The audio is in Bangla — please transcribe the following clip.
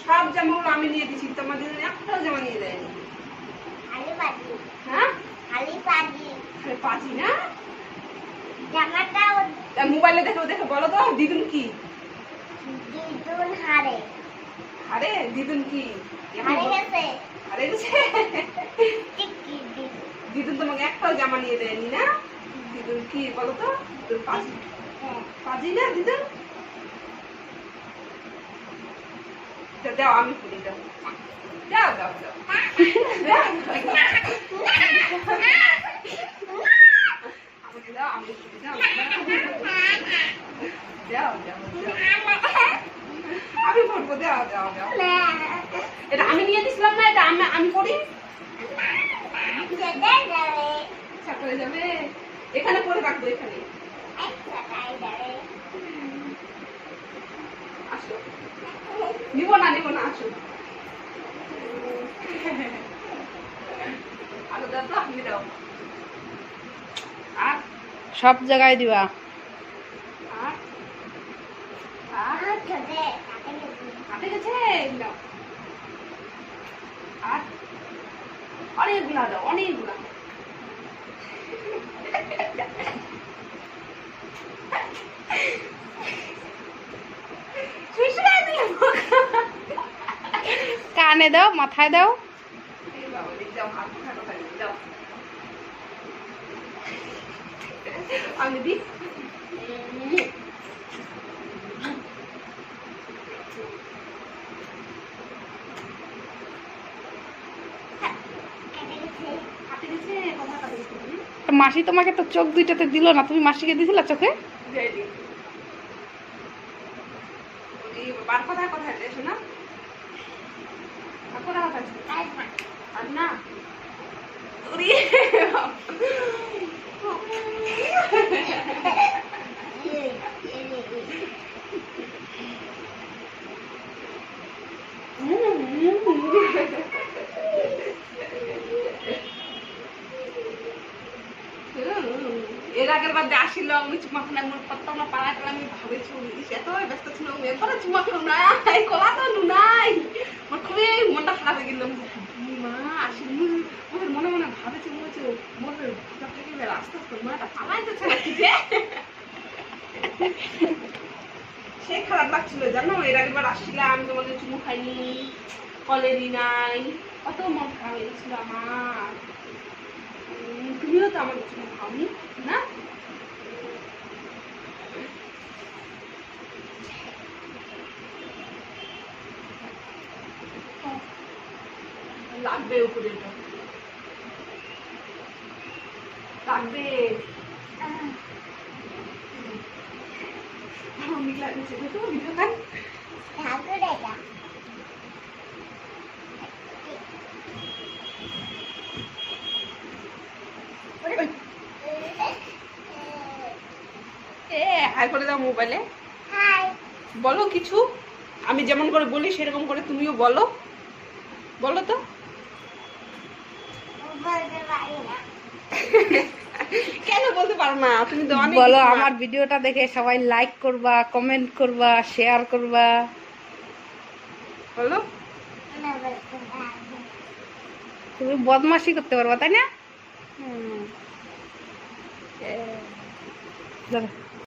সব জামাগুলো আমি নিয়ে দিছি, তোমার জন্য একটাও জামা নিয়ে দেয়নি। হ্যাঁ পাজি না জামাটাও মোবাইলে দেখো দেখো, বলো তো দিদুন কি? দিদুন হারে আরে দিদুন কি হারে গেছে। হারে গেছে? টিকি দিদুন দিদুন তোমাকে একটাও জামা নিয়ে দেয়নি না? দিদুন কি বলো তো? দিদুন পাজি, পাজি না দিদুন? দাও আমি পড়ি, দাও দাও দাও দাও আমাকে দাও, আমি পড়ি, দাও দাও দাও আমি পড়বো, দাও দাও দাও। এটা আমি নিয়ে দিছিলাম না, এটা আমি পড়ি। ইচ্ছা করে যাবে, এখানে পরে রাখবো, এখানে আসো। নিব না আসো। আরো দাও তো, আপনি দাও। আর সব জায়গায় দিবা। আর আর হাতে গেছে, দাও। আর অনেকগুলা দাও, অনেকগুলা। কানে দাও, মাথায় দাও। আমি দি মাসি তোমাকে তো চোখ দুইটাতে দিল না, তুমি মাসিকে দিছিলা চোখে? বার কোথায় কোথায় এসো না, কোথায় কোথায় আর না এর আগের বার আসিল আমি চুমা খানা মোর প্রথম পাড়া গেলাম, আমি ভাবেছি এত ব্যস্ত ছিল এরপরে চুমা খেলো নাই, কলা তো নাই, আমার খুবই মনটা খারাপ হয়ে গেল। মা আসিনি, ওদের মনে মনে ভাবেছি বলছে মোর থেকে আস্তে আস্তে মাটা পালাইতেছে নাকি যে, সে খারাপ লাগছিল জানো। এর আগের বার আসছিলাম, আমি তোমাদের চুমু খাইনি, কলেরই নাই, কত মন খারাপ হয়ে গেছিল আমার। তুমিও তো আমার চুমু খাওনি না? লাগবে উপরে, লাগবে হাই করে দাও মোবাইলে, বলো কিছু। আমি যেমন করে বলি সেরকম করে তুমিও বলো, বলো তো। কেন বলতে পারো না? তুমি তো অনেক বলো, আমার ভিডিওটা দেখে সবাই লাইক করবা, কমেন্ট করবা, শেয়ার করবা। বলো। তুমি বদমাশি করতে পারবা, তাই না?